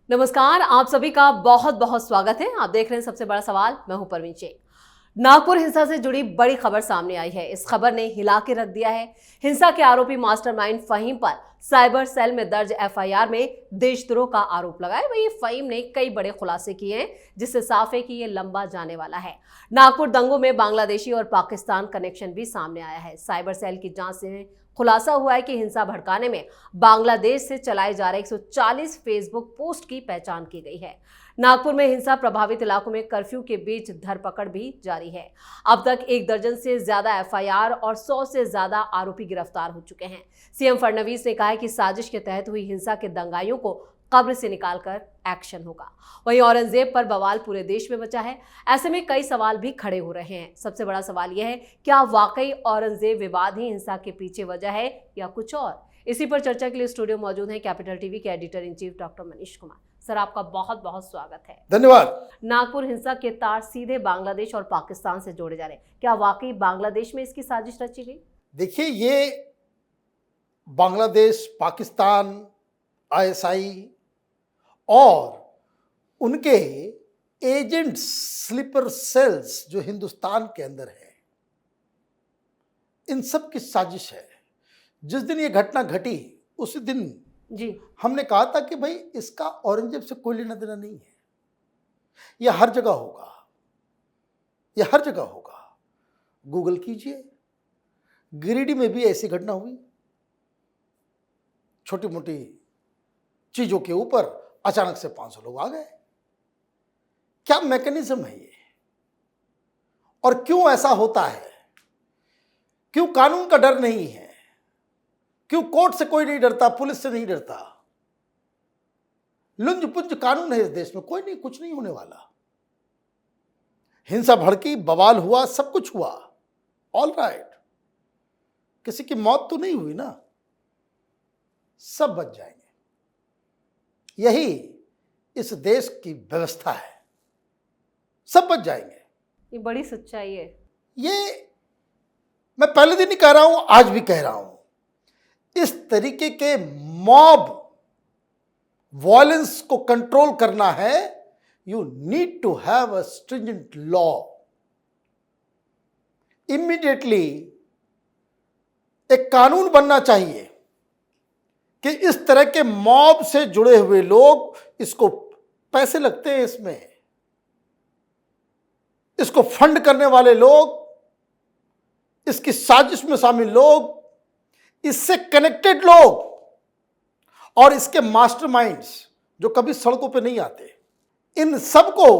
नमस्कार, आप सभी का बहुत बहुत स्वागत है। आप देख रहे हैं सबसे बड़ा सवाल। मैं हूं परवीन शेख। नागपुर हिंसा से जुड़ी बड़ी खबर सामने आई है। इस खबर ने हिला के रख दिया है। हिंसा के आरोपी मास्टरमाइंड फहीम पर साइबर सेल में दर्ज एफआईआर में देशद्रोह का आरोप लगा है। वहीं फहीम ने कई बड़े खुलासे किए हैं, जिससे साफ है कि ये लंबा जाने वाला है। नागपुर दंगों में बांग्लादेशी और पाकिस्तान कनेक्शन भी सामने आया है। साइबर सेल की जांच से खुलासा हुआ है कि हिंसा भड़काने में बांग्लादेश से चलाए जा रहे 140 फेसबुक पोस्ट की पहचान की गई है। नागपुर में हिंसा प्रभावित इलाकों में कर्फ्यू के बीच धरपकड़ भी जारी है। अब तक 1 दर्जन से ज्यादा एफआईआर और 100 से ज्यादा आरोपी गिरफ्तार हो चुके हैं। सीएम फडणवीस ने कहा है कि साजिश के तहत हुई हिंसा के दंगाइयों को कब्र से निकालकर एक्शन होगा। वहीं औरंगजेब पर बवाल पूरे देश में मचा है। ऐसे में कई सवाल भी खड़े हो रहे हैं। सबसे बड़ा सवाल यह है, क्या वाकई औरंगजेब विवाद ही हिंसा के पीछे वजह है या कुछ और? इसी पर चर्चा के लिए स्टूडियो मौजूद हैं कैपिटल टीवी के editor in chief doctor Manish Kumar. Sir, आपका बहुत बहुत स्वागत है। धन्यवाद। नागपुर हिंसा के तार सीधे बांग्लादेश और पाकिस्तान से जोड़े जा रहे हैं। क्या वाकई बांग्लादेश में इसकी साजिश रची गई? देखिए, ये बांग्लादेश, पाकिस्तान, आईएसआई और उनके एजेंट स्लीपर सेल्स जो हिंदुस्तान के अंदर है, इन सब की साजिश है। जिस दिन ये घटना घटी उसी दिन जी हमने कहा था कि भाई इसका औरंगजेब से कोई लेना देना नहीं है। यह हर जगह होगा, यह हर जगह होगा। गूगल कीजिए, गिरिडीह में भी ऐसी घटना हुई। छोटी मोटी चीजों के ऊपर अचानक से 500 लोग आ गए। क्या मैकेनिज्म है ये, और क्यों ऐसा होता है? क्यों कानून का डर नहीं है? क्यों कोर्ट से कोई नहीं डरता, पुलिस से नहीं डरता? लुंज पुंज कानून है इस देश में, कोई नहीं, कुछ नहीं होने वाला। हिंसा भड़की, बवाल हुआ, सब कुछ हुआ, ऑल राइट। किसी की मौत तो नहीं हुई ना, सब बच जाएंगे। यही इस देश की व्यवस्था है, सब बच जाएंगे। ये बड़ी सच्चाई है। ये मैं पहले दिन ही कह रहा हूं, आज भी कह रहा हूं। इस तरीके के मॉब वायलेंस को कंट्रोल करना है, you need to have a stringent law. Immediately एक कानून बनना चाहिए कि इस तरह के मॉब से जुड़े हुए लोग, इसको पैसे लगते हैं, इसको फंड करने वाले लोग, इसकी साजिश में शामिल लोग, इससे कनेक्टेड लोग और इसके मास्टरमाइंड्स जो कभी सड़कों पे नहीं आते, इन सबको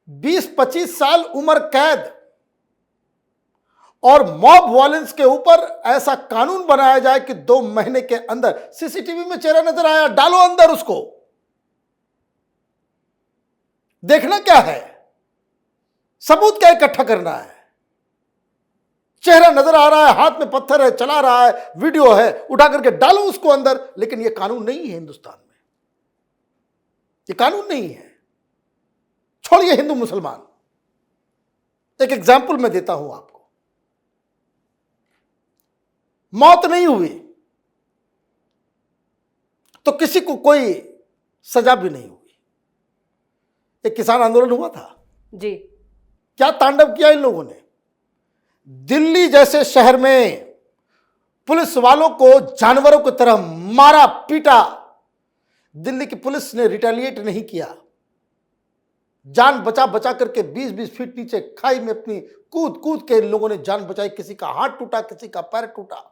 20-25 साल उम्र कैद और मॉब वायलेंस के ऊपर ऐसा कानून बनाया जाए कि 2 महीने के अंदर सीसीटीवी में चेहरा नजर आया, डालो अंदर उसको। देखना क्या है, सबूत क्या इकट्ठा करना है? चेहरा नजर आ रहा है, हाथ में पत्थर है, चला रहा है, वीडियो है, उठा करके डालो उसको अंदर। लेकिन यह कानून नहीं है हिंदुस्तान में, यह कानून नहीं है। छोड़िए हिंदू मुसलमान, एक एग्जाम्पल मैं देता हूं आपको। मौत नहीं हुई तो किसी को कोई सजा भी नहीं हुई। एक किसान आंदोलन हुआ था जी, क्या तांडव किया इन लोगों ने। दिल्ली जैसे शहर में पुलिस वालों को जानवरों की तरह मारा पीटा। दिल्ली की पुलिस ने रिटेलिएट नहीं किया, जान बचा बचा करके 20-20 फीट नीचे खाई में अपनी कूद कूद के इन लोगों ने जान बचाई। किसी का हाथ टूटा, किसी का पैर टूटा।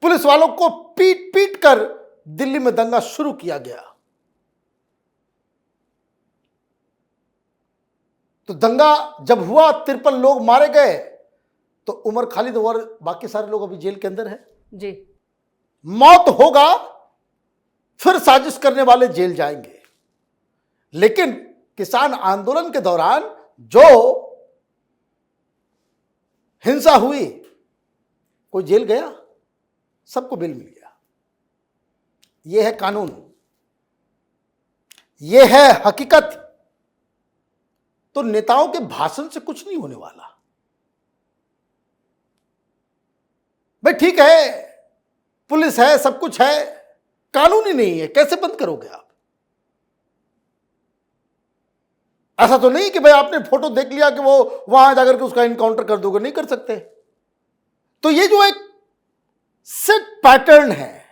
पुलिस वालों को पीट पीट कर दिल्ली में दंगा शुरू किया गया। तो दंगा जब हुआ, 53 लोग मारे गए, तो उमर खालिद और बाकी सारे लोग अभी जेल के अंदर हैं। जी, मौत होगा, फिर साजिश करने वाले जेल जाएंगे। लेकिन किसान आंदोलन के दौरान जो हिंसा हुई, कोई जेल गया? सबको बेल मिल गया। यह है कानून, यह है हकीकत। तो नेताओं के भाषण से कुछ नहीं होने वाला। भाई ठीक है, पुलिस है, सब कुछ है, कानून ही नहीं है, कैसे बंद करोगे आप? ऐसा तो नहीं कि भाई आपने फोटो देख लिया कि वो वहां जाकर के उसका इनकाउंटर कर दोगे, नहीं कर सकते। तो ये जो एक सेट पैटर्न है,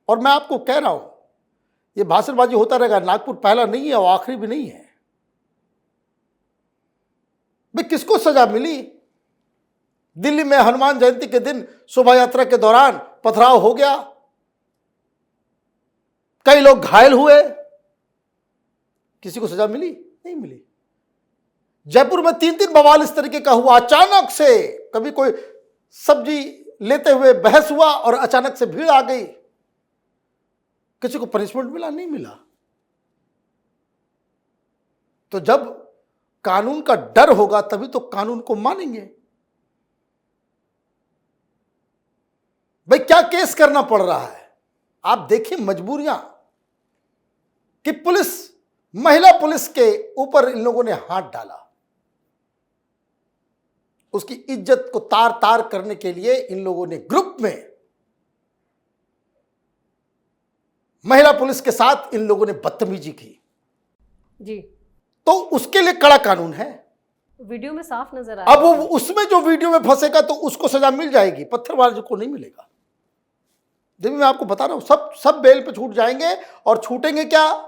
और मैं आपको कह रहा हूं ये भाषणबाजी होता रहेगा। नागपुर पहला नहीं है और आखिरी भी नहीं है। भाई किसको सजा मिली? दिल्ली में हनुमान जयंती के दिन शोभा यात्रा के दौरान पथराव हो गया, कई लोग घायल हुए, किसी को सजा मिली? नहीं मिली। जयपुर में 3 बवाल इस तरीके का हुआ। अचानक से कभी कोई सब्जी लेते हुए बहस हुआ और अचानक से भीड़ आ गई, किसी को पनिशमेंट मिला? नहीं मिला। तो जब कानून का डर होगा तभी तो कानून को मानेंगे। भाई क्या केस करना पड़ रहा है? आप देखिए मजबूरियां कि महिला पुलिस के ऊपर इन लोगों ने हाथ डाला, उसकी इज्जत को तार तार करने के लिए इन लोगों ने ग्रुप में महिला पुलिस के साथ इन लोगों ने बदतमीजी की जी। तो उसके लिए कड़ा कानून है। वीडियो में साफ नजर आ रहा है। अब वो उसमें जो वीडियो में फंसेगा तो उसको सजा मिल जाएगी, पत्थरबाज को नहीं मिलेगा। देखिए मैं आपको बता रहा हूं, सब बेल पे छूट जाएंगे। और छूटेंगे क्या?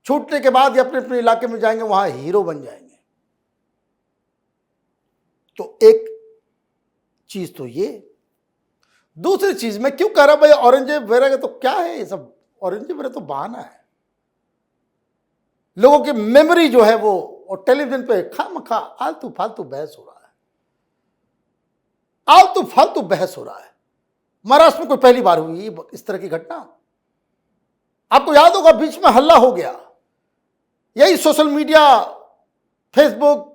छूटने के बाद ये अपने अपने इलाके में जाएंगे, वहां हीरो बन जाएंगे। तो एक चीज तो ये। दूसरी चीज मैं क्यों कह रहा भाई औरंगजेब वगैरह, तो क्या है ये सब? औरंगजेब वगैरह तो बहाना है। लोगों की मेमोरी जो है वो, और टेलीविजन पे खामखा आलतू फालतू बहस हो रहा है, आलतू फालतू बहस हो रहा है। महाराष्ट्र में कोई पहली बार हुई इस तरह की घटना? आपको याद होगा बीच में हल्ला हो गया, यही सोशल मीडिया फेसबुक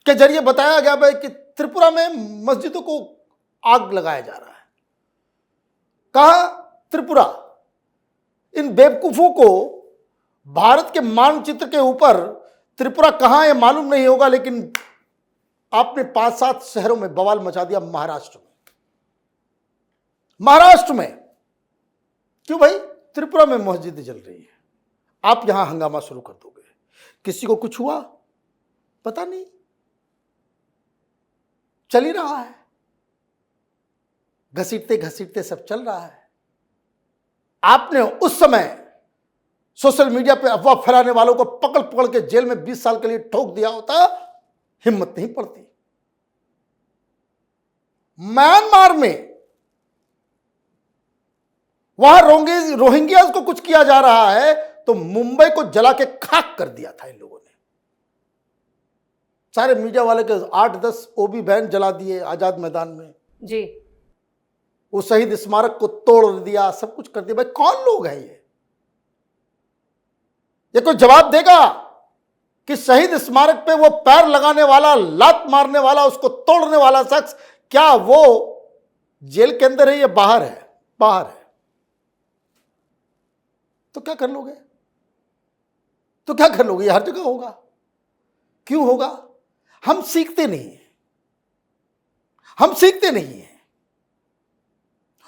के जरिए बताया गया भाई कि त्रिपुरा में मस्जिदों को आग लगाया जा रहा है। कहां? त्रिपुरा। इन बेवकूफों को भारत के मानचित्र के ऊपर त्रिपुरा कहां है मालूम नहीं होगा, लेकिन आपने 5-7 शहरों में बवाल मचा दिया। महाराष्ट्र में क्यों भाई? त्रिपुरा में मस्जिद जल रही है, आप यहां हंगामा शुरू कर दोगे। किसी को कुछ हुआ? पता नहीं, चल ही रहा है, घसीटते घसीटते सब चल रहा है। आपने उस समय सोशल मीडिया पे अफवाह फैलाने वालों को पकड़ पकड़ के जेल में 20 साल के लिए ठोक दिया होता, हिम्मत नहीं पड़ती। म्यांमार में वहां रोहिंग्यास को कुछ किया जा रहा है तो मुंबई को जला के खाक कर दिया था इन लोगों ने। सारे मीडिया वाले के 8-10 ओबी बैन जला दिए आजाद मैदान में जी। वो शहीद स्मारक को तोड़ दिया, सब कुछ कर दिया। भाई कौन लोग हैं ये कोई जवाब देगा कि शहीद स्मारक पे वो पैर लगाने वाला, लात मारने वाला, उसको तोड़ने वाला शख्स क्या वो जेल के अंदर है या बाहर है? बाहर है। तो क्या कर लोगे? तो क्या कर लोगे? हर जगह होगा। क्यों होगा? हम सीखते नहीं हैं, हम सीखते नहीं हैं।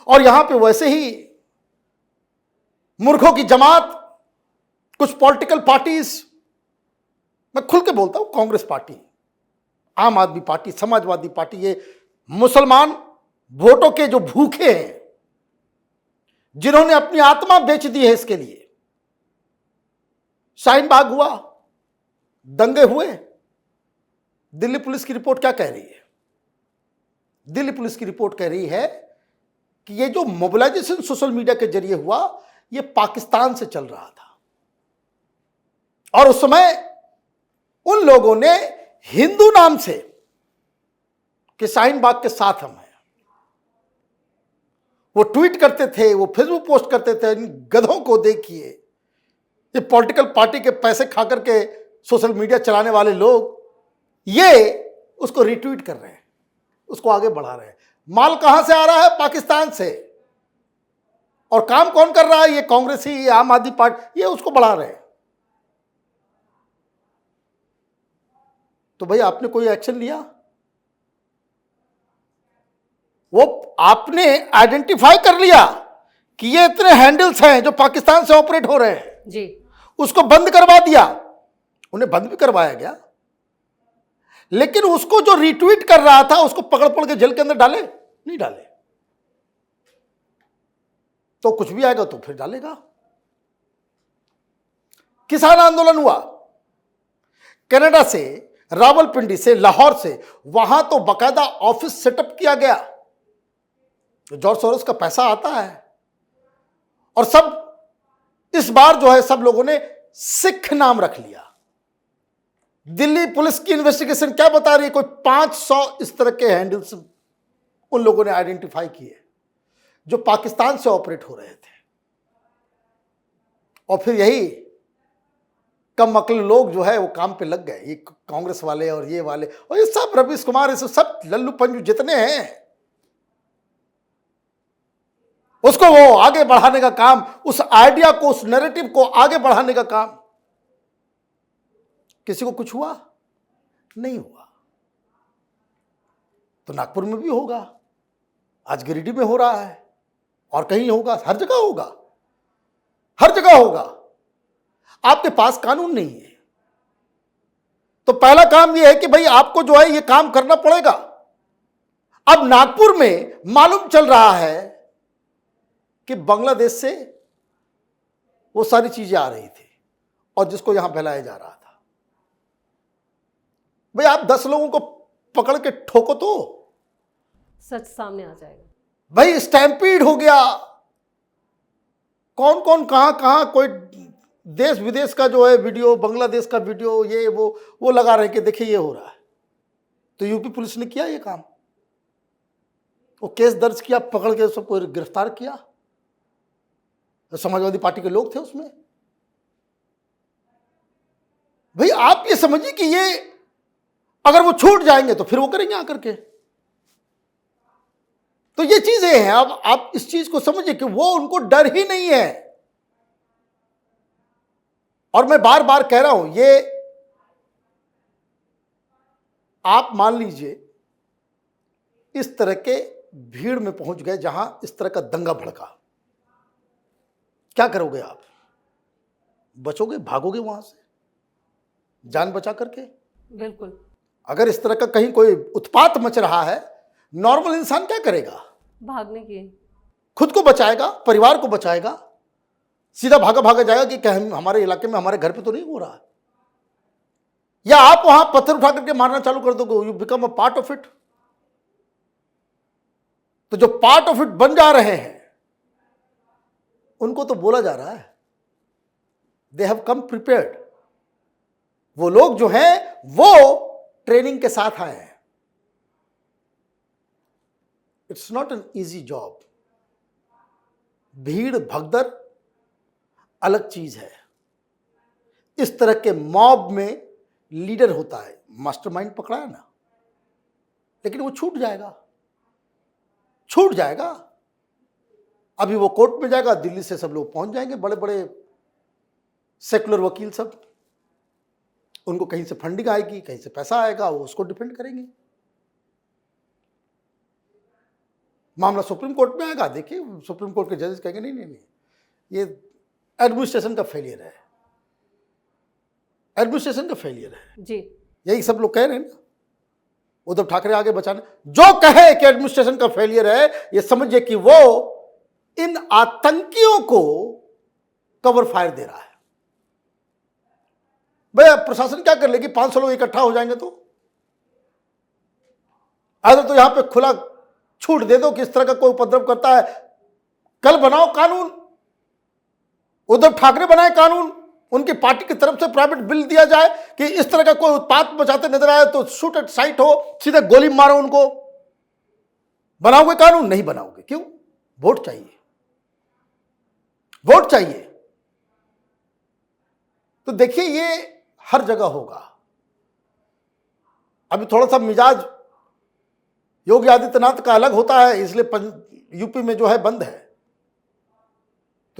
और यहां पे वैसे ही मूर्खों की जमात, कुछ पॉलिटिकल पार्टीज, मैं खुल के बोलता हूं, कांग्रेस पार्टी, आम आदमी पार्टी, समाजवादी पार्टी, ये मुसलमान वोटों के जो भूखे हैं, जिन्होंने अपनी आत्मा बेच दी है इसके लिए। शाहीन बाग हुआ, दंगे हुए, दिल्ली पुलिस की रिपोर्ट क्या कह रही है? दिल्ली पुलिस की रिपोर्ट कह रही है कि ये जो मोबिलाइजेशन सोशल मीडिया के जरिए हुआ, ये पाकिस्तान से चल रहा था। और उस समय उन लोगों ने हिंदू नाम से कि शाहीन बाग के साथ हम हैं, वो ट्वीट करते थे, वो फेसबुक पोस्ट करते थे। इन गधों को देखिए, ये पॉलिटिकल पार्टी के पैसे खा करके सोशल मीडिया चलाने वाले लोग, ये उसको रिट्वीट कर रहे हैं, उसको आगे बढ़ा रहे हैं। माल कहां से आ रहा है? पाकिस्तान से। और काम कौन कर रहा है? ये कांग्रेस ही, ये आम आदमी पार्टी, ये उसको बढ़ा रहे हैं। तो भाई आपने कोई एक्शन लिया? वो आपने आइडेंटिफाई कर लिया कि ये इतने हैंडल्स हैं जो पाकिस्तान से ऑपरेट हो रहे हैं जी। उसको बंद करवा दिया, उन्हें बंद भी करवाया गया, लेकिन उसको जो रिट्वीट कर रहा था उसको पकड़ पकड़ के जेल के अंदर डाले? नहीं डाले। तो कुछ भी आएगा तो फिर डालेगा। किसान आंदोलन हुआ कनाडा से, रावलपिंडी से, लाहौर से, वहां तो बकायदा ऑफिस सेटअप किया गया, जॉर्ज सोरोस का पैसा आता है। और सब इस बार जो है सब लोगों ने सिख नाम रख लिया। दिल्ली पुलिस की इन्वेस्टिगेशन क्या बता रही है? कोई 500 इस तरह के हैंडल्स उन लोगों ने आइडेंटिफाई किए जो पाकिस्तान से ऑपरेट हो रहे थे। और फिर यही कम अक्ल लोग जो है वो काम पे लग गए, ये कांग्रेस वाले और ये वाले और ये सब रवीश कुमार, ये सब लल्लू पंजू जितने हैं, उसको वो आगे बढ़ाने का काम, उस आइडिया को, उस नैरेटिव को आगे बढ़ाने का काम। किसी को कुछ हुआ? नहीं हुआ। तो नागपुर में भी होगा, आज गिरिडीह में हो रहा है, और कहीं होगा, हर जगह होगा, हर जगह होगा। आपके पास कानून नहीं है तो पहला काम यह है कि भाई आपको जो है ये काम करना पड़ेगा। अब नागपुर में मालूम चल रहा है कि बांग्लादेश से वो सारी चीजें आ रही थी और जिसको यहां फैलाया जा रहा था। भाई आप 10 लोगों को पकड़ के ठोको तो सच सामने आ जाएगा। भाई स्टैम्पीड हो गया, कौन कौन कहां कहां, कोई देश विदेश का जो है वीडियो, बांग्लादेश का वीडियो, ये वो लगा रहे कि देखिए ये हो रहा है। तो यूपी पुलिस ने किया ये काम, वो केस दर्ज किया, पकड़ के सबको गिरफ्तार किया। तो समाजवादी पार्टी के लोग थे उसमें। भाई आप ये समझिए कि ये अगर वो छूट जाएंगे तो फिर वो करेंगे आकर के। तो ये चीजें हैं। अब आप इस चीज को समझिए कि वो, उनको डर ही नहीं है। और मैं बार बार कह रहा हूं, ये आप मान लीजिए इस तरह के भीड़ में पहुंच गए जहां इस तरह का दंगा भड़का, क्या करोगे आप? बचोगे, भागोगे वहां से जान बचा करके? बिल्कुल। अगर इस तरह का कहीं कोई उत्पात मच रहा है, नॉर्मल इंसान क्या करेगा? भागने की, खुद को बचाएगा, परिवार को बचाएगा, सीधा भागा भागा जाएगा कि कहीं हमारे इलाके में, हमारे घर पे तो नहीं हो रहा है। या आप वहां पत्थर उठा करके मारना चालू कर दोगे, you become a part of it. तो जो पार्ट ऑफ इट बन जा रहे हैं उनको तो बोला जा रहा है दे हैव कम प्रिपेयर्ड। वो लोग जो हैं वो ट्रेनिंग के साथ आए हैं। It's not an easy job. भीड़ भगदड़ अलग चीज है। इस तरह के मॉब में लीडर होता है, मास्टरमाइंड पकड़ा है ना, लेकिन वो छूट जाएगा, छूट जाएगा। अभी वो कोर्ट में जाएगा, दिल्ली से सब लोग पहुंच जाएंगे, बड़े बड़े सेकुलर वकील सब, उनको कहीं से फंडिंग आएगी, कहीं से पैसा आएगा, वो उसको डिफेंड करेंगे। मामला सुप्रीम कोर्ट में आएगा, देखिए सुप्रीम कोर्ट के जजेस कहेंगे नहीं नहीं नहीं, ये एडमिनिस्ट्रेशन का फेलियर है, एडमिनिस्ट्रेशन का फेलियर है जी। यही सब लोग कह रहे हैं ना। उद्धव ठाकरे आगे बचाने, जो कहे कि एडमिनिस्ट्रेशन का फेलियर है, ये समझिए कि वो इन आतंकियों को कवर फायर दे रहा है। भाई प्रशासन क्या कर लेगी? 500 लोग इकट्ठा हो जाएंगे तो अगर तो यहां पे खुला छूट दे दो कि इस तरह का कोई उपद्रव करता है, कल बनाओ कानून, उद्धव ठाकरे बनाए कानून, उनकी पार्टी की तरफ से प्राइवेट बिल दिया जाए कि इस तरह का कोई उत्पात मचाते नजर आए तो शूट एट साइट हो, सीधे गोली मारो उनको। बनाओगे कानून? नहीं बनाओगे। क्यों? वोट चाहिए, वोट चाहिए। तो देखिए ये हर जगह होगा। अभी थोड़ा सा मिजाज योगी आदित्यनाथ का अलग होता है, इसलिए यूपी में जो है बंद है।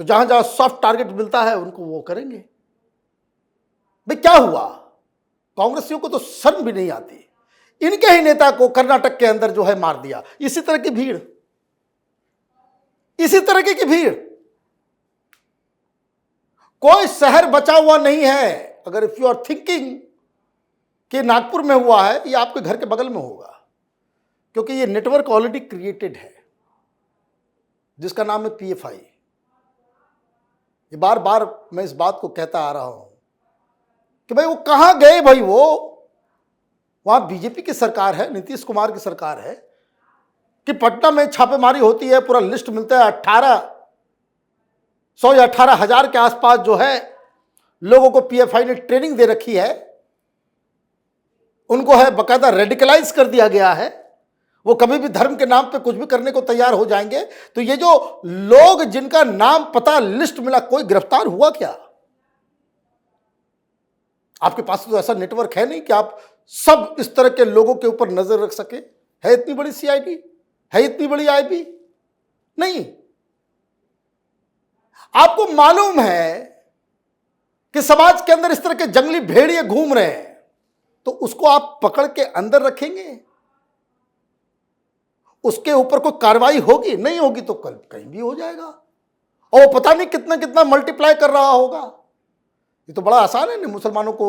तो जहां जहां सॉफ्ट टारगेट मिलता है उनको वो करेंगे। भाई क्या हुआ? कांग्रेसियों को तो शर्म भी नहीं आती, इनके ही नेता को कर्नाटक के अंदर जो है मार दिया। इसी तरह की भीड़, इसी तरह की भीड़। कोई शहर बचा हुआ नहीं है। अगर इफ यू आर थिंकिंग कि नागपुर में हुआ है, ये आपके घर के बगल में होगा, क्योंकि ये नेटवर्क ऑलरेडी क्रिएटेड है जिसका नाम है पीएफआई। ये बार बार मैं इस बात को कहता आ रहा हूं कि भाई वो कहां गए भाई, वो वहां बीजेपी की सरकार है, नीतीश कुमार की सरकार है, कि पटना में छापेमारी होती है, पूरा लिस्ट मिलता है 1800 या 18,000 के आसपास जो है लोगों को पीएफआई ने ट्रेनिंग दे रखी है, उनको है बकायदा रेडिकलाइज कर दिया गया है, वो कभी भी धर्म के नाम पे कुछ भी करने को तैयार हो जाएंगे। तो ये जो लोग जिनका नाम पता लिस्ट मिला, कोई गिरफ्तार हुआ क्या? आपके पास तो ऐसा नेटवर्क है नहीं कि आप सब इस तरह के लोगों के ऊपर नजर रख सके। है इतनी बड़ी सीआईडी, है इतनी बड़ी आईबी? नहीं। आपको मालूम है कि समाज के अंदर इस तरह के जंगली भेड़िए घूम रहे हैं, तो उसको आप पकड़ के अंदर रखेंगे? उसके ऊपर कोई कार्रवाई होगी? नहीं होगी तो कल कहीं भी हो जाएगा, और वो पता नहीं कितना कितना मल्टीप्लाई कर रहा होगा। ये तो बड़ा आसान है ना मुसलमानों को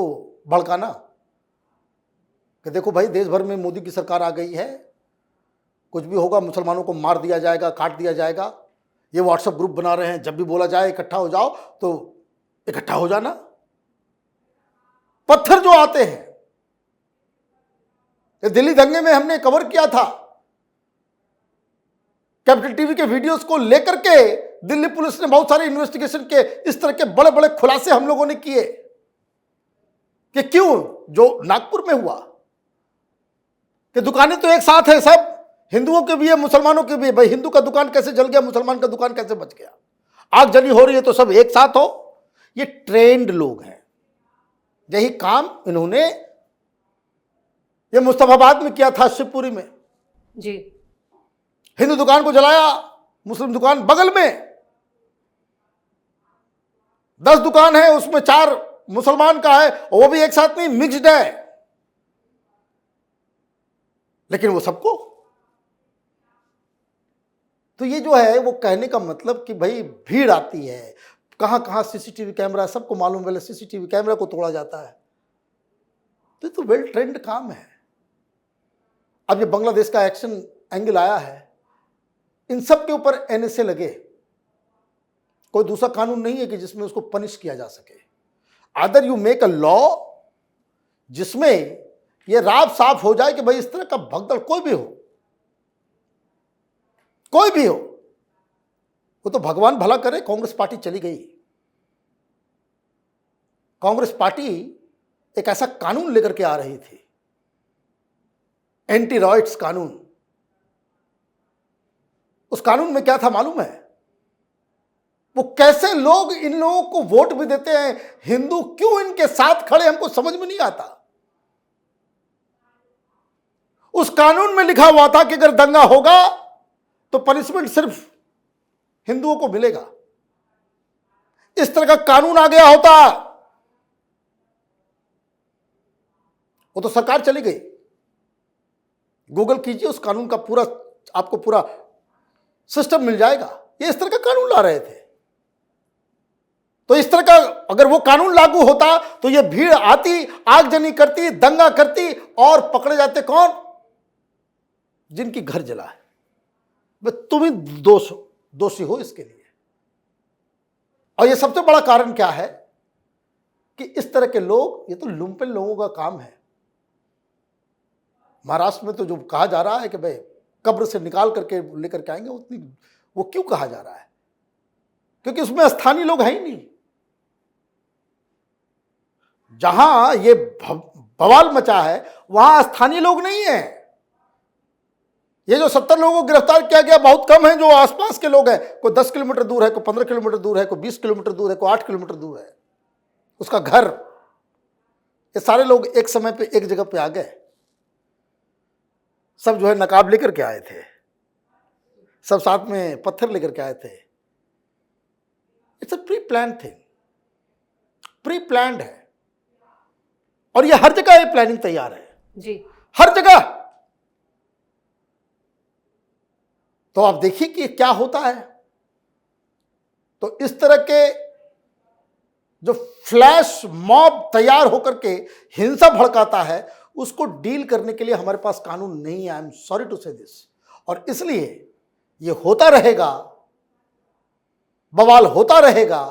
भड़काना कि देखो भाई देश भर में मोदी की सरकार आ गई है, कुछ भी होगा मुसलमानों को मार दिया जाएगा, काट दिया जाएगा। ये व्हाट्सएप ग्रुप बना रहे हैं, जब भी बोला जाए इकट्ठा हो जाओ तो इकट्ठा हो जाना। पत्थर जो आते हैं, ये दिल्ली दंगे में हमने कवर किया था, कैपिटल टीवी के वीडियोस को लेकर के दिल्ली पुलिस ने बहुत सारे इन्वेस्टिगेशन के इस तरह के बड़े बड़े खुलासे हम लोगों ने किए कि क्यों जो नागपुर में हुआ कि दुकानें तो एक साथ है, सब हिंदुओं के भी है मुसलमानों के भी है। भाई हिंदू का दुकान कैसे जल गया, मुसलमान का दुकान कैसे बच गया? आग जली हो रही है तो सब एक साथ हो। ये ट्रेंड लोग हैं। यही काम इन्होंने ये मुस्तफाबाद में किया था, शिवपुरी में जी। हिंदू दुकान को जलाया, मुस्लिम दुकान बगल में 10 दुकान है, उसमें 4 मुसलमान का है, और वो भी एक साथ नहीं, मिक्स्ड है, लेकिन वो सबको। तो ये जो है वो कहने का मतलब कि भाई भीड़ आती है, कहां कहां सीसीटीवी कैमरा, सबको मालूम है सीसीटीवी कैमरा को तोड़ा जाता है। तो वेल ट्रेंड काम है। अब ये बांग्लादेश का एक्शन एंगल आया है, इन सब के ऊपर एनएसए लगे। कोई दूसरा कानून नहीं है कि जिसमें उसको पनिश किया जा सके। Other you make a law जिसमें यह राब साफ हो जाए कि भाई इस तरह का भगदड़ कोई भी हो, वो तो भगवान भला करे। कांग्रेस पार्टी चली गई। कांग्रेस पार्टी एक ऐसा कानून लेकर के आ रही थी, एंटी रॉयट्स कानून। उस कानून में क्या था मालूम है? वो कैसे लोग इन लोगों को वोट भी देते हैं, हिंदू क्यों इनके साथ खड़े, हमको समझ में नहीं आता। उस कानून में लिखा हुआ था कि अगर दंगा होगा तो पनिशमेंट सिर्फ हिंदुओं को मिलेगा। इस तरह का कानून आ गया होता, वो तो सरकार चली गई। गूगल कीजिए, उस कानून का पूरा आपको पूरा सिस्टम मिल जाएगा। ये इस तरह का कानून ला रहे थे। तो इस तरह का अगर वो कानून लागू होता तो ये भीड़ आती, आगजनी करती, दंगा करती, और पकड़े जाते कौन? जिनकी घर जला है। तुम ही दोषी हो इसके लिए। और ये सबसे बड़ा कारण क्या है कि इस तरह के लोग, ये तो लुम्पन लोगों का काम है। महाराष्ट्र में तो जो कहा जा रहा है कि भाई कब्र से निकाल करके लेकर के आएंगे, उतनी वो क्यों कहा जा रहा है? क्योंकि उसमें स्थानीय लोग हैं ही नहीं। जहां ये बवाल मचा है वहां स्थानीय लोग नहीं है। ये जो 70 लोगों को गिरफ्तार किया गया, बहुत कम है जो आसपास के लोग हैं। कोई 10 किलोमीटर दूर है, कोई 15 किलोमीटर दूर है, कोई 20 किलोमीटर दूर है, कोई 8 किलोमीटर दूर है उसका घर। ये सारे लोग एक समय पे एक जगह पे आ गए। सब जो है नकाब लेकर के आए थे, सब साथ में पत्थर लेकर के आए थे। It's a pre plan thing, pre planned है। और ये हर जगह ये प्लानिंग तैयार है जी, हर जगह। तो आप देखिए कि क्या होता है। तो इस तरह के जो फ्लैश मॉब तैयार होकर के हिंसा भड़काता है, उसको डील करने के लिए हमारे पास कानून नहीं है। आई एम सॉरी टू से दिस। और इसलिए ये होता रहेगा, बवाल होता रहेगा,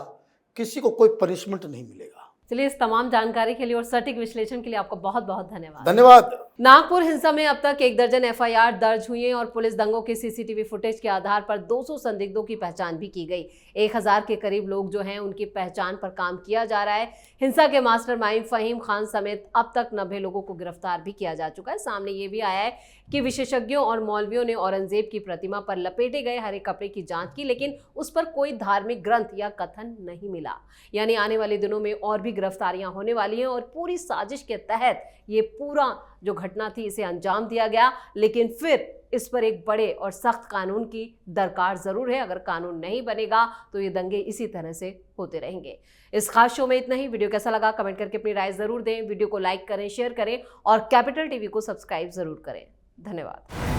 किसी को कोई पनिशमेंट नहीं मिलेगा। चलिए, इस तमाम जानकारी के लिए और सटीक विश्लेषण के लिए आपका बहुत बहुत धन्यवाद। धन्यवाद। नागपुर हिंसा में अब तक 1 दर्जन एफआईआर दर्ज हुई हैं और पुलिस दंगों के सीसीटीवी फुटेज के आधार पर 200 संदिग्धों की पहचान भी की गई। 1000 के करीब लोग जो हैं उनकी पहचान पर काम किया जा रहा है। हिंसा के मास्टरमाइंड फहीम खान समेत अब तक 90 लोगों को गिरफ्तार भी किया जा चुका है। सामने ये भी आया है कि विशेषज्ञों और मौलवियों ने औरंगजेब की प्रतिमा पर लपेटे गए हरे कपड़े की जांच की, लेकिन उस पर कोई धार्मिक ग्रंथ या कथन नहीं मिला। यानी आने वाले दिनों में और भी गिरफ्तारियां होने वाली हैं और पूरी साजिश के तहत ये पूरा जो घटना थी इसे अंजाम दिया गया। लेकिन फिर इस पर एक बड़े और सख्त कानून की दरकार जरूर है। अगर कानून नहीं बनेगा तो ये दंगे इसी तरह से होते रहेंगे। इस खास शो में इतना ही। वीडियो कैसा लगा कमेंट करके अपनी राय जरूर दें। वीडियो को लाइक करें, शेयर करें और कैपिटल टीवी को सब्सक्राइब जरूर करें। धन्यवाद।